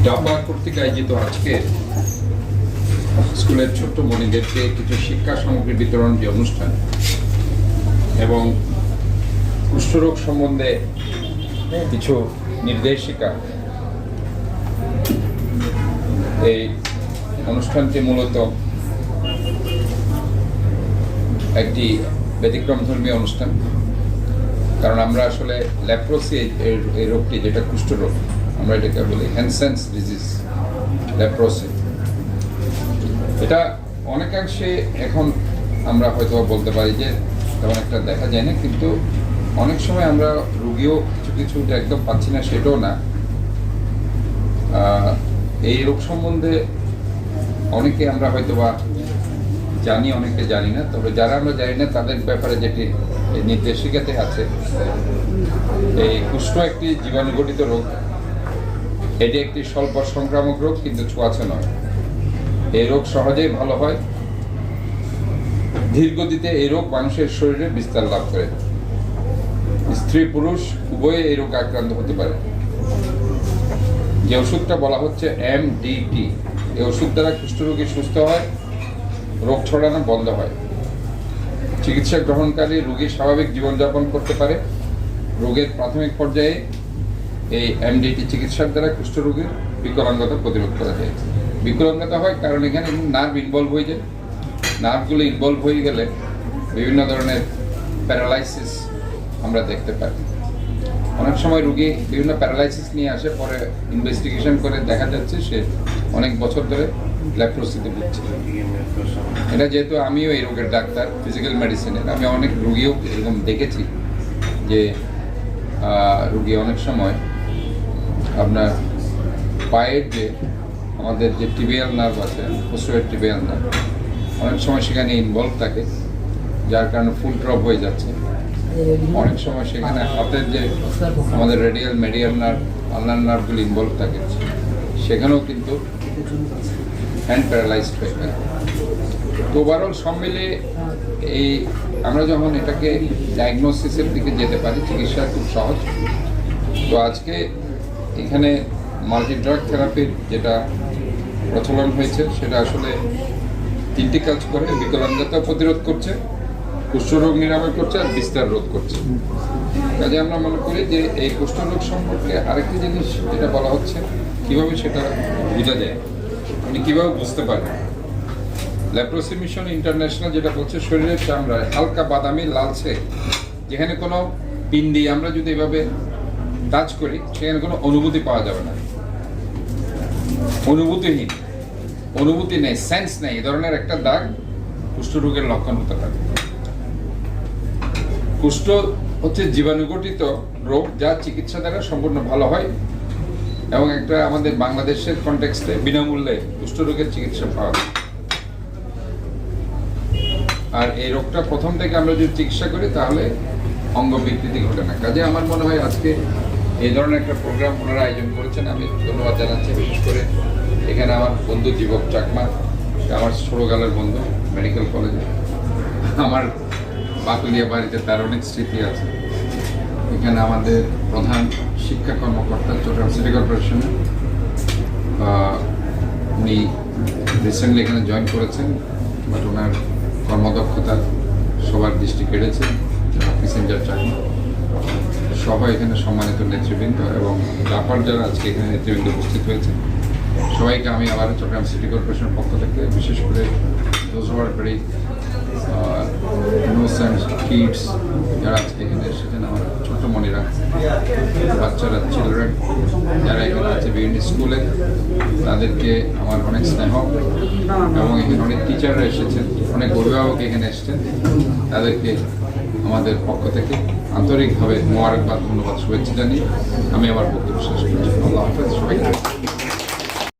ডাবা কর্তৃক আয়োজিত আজকে স্কুলের ছোট্ট মনিদেরকে কিছু শিক্ষা সামগ্রী বিতরণ যে অনুষ্ঠান এবং কুষ্ঠরোগ সম্বন্ধে কিছু নির্দেশিকা, এই অনুষ্ঠানটি মূলত একটি ব্যতিক্রম ধর্মীয় অনুষ্ঠান। কারণ আমরা আসলে লেপ্রোসি এই রোগটি, যেটা কুষ্ঠরোগ, আমরা এটাকে বলি হ্যানসেনস ডিজিজ, লেপ্রোসি। এটা অনেকাংশে এখন আমরা হয়তো বলতে পারি যে তেমন একটা দেখা যায় না, কিন্তু অনেক সময় আমরা রুগীও কিছু কিছু যে একদম পাচ্ছি না সেটাও না। এই রোগ সম্বন্ধে অনেকে আমরা হয়তো বা জানি, অনেকে জানি না। তবে যারা আমরা জানি না তাদের ব্যাপারে যেটি নির্দেশিকাতে আছে, এই কুষ্ঠ একটি জীবাণুঘটিত রোগ। এটি একটি স্বল্প সংক্রামক রোগ, কিন্তু ছোঁয়াচে নয়। এই রোগ সহজেই ভালো হয়। ধীরগতিতে এই রোগ মানুষের শরীরে বিস্তার লাভ করে। স্ত্রী পুরুষ উভয়ে এই রোগে আক্রান্ত হতে পারে। যে ওষুধটা বলা হচ্ছে MDT, এই ওষুধ দ্বারা কুষ্ঠরোগী সুস্থ হয়, রোগ ছড়ানো বন্ধ হয়। চিকিৎসা গ্রহণকারী রোগী স্বাভাবিক জীবনযাপন করতে পারে। রোগের প্রাথমিক পর্যায়ে এই MDT চিকিৎসার দ্বারা কুষ্ঠরোগীর বিকলাঙ্গতা প্রতিরোধ করা যায়। বিকলাঙ্গতা হয় কারণ এখানে নার্ভ ইনভলভ হয়ে যায়। নার্ভগুলো ইনভলভ হয়ে গেলে বিভিন্ন ধরনের প্যারালাইসিস আমরা দেখতে পাই। অনেক সময় রোগী বিভিন্ন প্যারালাইসিস নিয়ে আসে, পরে ইনভেস্টিগেশন করে দেখা যাচ্ছে সে অনেক বছর ধরে লেপ্রোসিতে ভুগছে। এটা যেহেতু আমিও এই রোগের ডাক্তার, ফিজিক্যাল মেডিসিনের, আমি অনেক রোগীও এরকম দেখেছি যে রোগী অনেক সময় আপনার পায়ের যে আমাদের যে টিবিয়াল নার্ভ আছে, পোস্টেরিয়র টিবিয়াল নার্ভ, অনেক সময় সেখানে ইনভলভ থাকে, যার কারণে ফুল ড্রপ হয়ে যাচ্ছে। অনেক সময় সেখানে হাতের যে আমাদের রেডিয়াল মেডিয়াল নার্ভ, আলনার নার্ভগুলি ইনভলভ থাকে, সেখানেও কিন্তু হ্যান্ড প্যারালাইজড হয়ে যায়। তো ওভারঅল সব মিলিয়ে এই আমরা যখন এটাকে ডায়াগনোসিসের দিকে যেতে পারি, চিকিৎসা খুব সহজ। তো আজকে এখানে মাল্টি ড্রাগ থেরাপির যেটা প্রচলন হয়েছে, সেটা আসলে তিনটি কাজ করে: বিকলাঙ্গতা প্রতিরোধ করছে, কুষ্ঠরোগ নিরাময় করছে, আর বিস্তার রোধ করছে। কাজে আমরা মনে করি যে এই কুষ্ঠরোগ সম্পর্কে আরেকটি জিনিস যেটা বলা হচ্ছে, কীভাবে সেটা বোঝা যায়, উনি কীভাবে বুঝতে পারবেন। লেপ্রোসি মিশন ইন্টারন্যাশনাল যেটা বলছে, শরীরের চামড়ায় হালকা বাদামি লালচে, যেখানে কোনো পিন্ডি আমরা যদি এভাবে টাচ করি, সেখানে কোনো অনুভূতি পাওয়া যাবে না, অনুভূতিহীন, অনুভূতি নেই, সেন্স নেই, এই ধরনের একটা দাগ কুষ্ঠরোগের লক্ষণ হতে পারে। কুষ্ঠ হচ্ছে জীবাণুঘটিত রোগ, যা চিকিৎসা দ্বারা সম্পূর্ণ ভালো হয় এবং একটা আমাদের বাংলাদেশের কনটেক্সটে বিনামূল্যে কুষ্ঠরোগের চিকিৎসা পাওয়া যায়। আর এই রোগটা প্রথম থেকে আমরা যদি চিকিৎসা করি তাহলে অঙ্গ বিকৃতি ঘটে না। কাজে আমার মনে হয় আজকে এই ধরনের একটা প্রোগ্রাম ওনারা আয়োজন করেছেন, আমি ধন্যবাদ জানাচ্ছি। বিশেষ করে এখানে আমার বন্ধু জীবক চাকমা, আমার ছোটকালের বন্ধু, মেডিকেল কলেজে, আমার বাকুলিয়া বাড়িতে তার অনেক স্মৃতি আছে। এখানে আমাদের প্রধান শিক্ষা কর্মকর্তা চট্টগ্রাম সিটি কর্পোরেশনে, উনি রিসেন্টলি এখানে জয়েন করেছেন, বাট ওনার কর্মদক্ষতা সবার দৃষ্টি কেড়েছে। প্যাসেঞ্জার চাকমা সবাই এখানে সম্মানিত নেতৃবৃন্দ এবং ডাপার যারা আজকে এখানে নেতৃবৃন্দ উপস্থিত হয়েছে, সবাইকে আমি আবার চট্টগ্রাম সিটি কর্পোরেশনের পক্ষ থেকে, বিশেষ করে those who are very innocent kids যারা আজকে এখানে এসেছেন, আমার ছোট্ট মনিরা, বাচ্চারা, চিলড্রেন যারা এখানে আছে বিভিন্ন স্কুলে, তাদেরকে আমার অনেক স্নেহ। এবং এখানে অনেক টিচাররা এসেছেন, অনেক অভিভাবক এখানে এসেছেন, তাদেরকে আমাদের পক্ষ থেকে আন্তরিকভাবে মোবারকবাদ, ধন্যবাদ, শুভেচ্ছা জানিয়ে আমি আমার বক্তব্য শেষ করছি। আল্লাহ হাফেজ সবাইকে।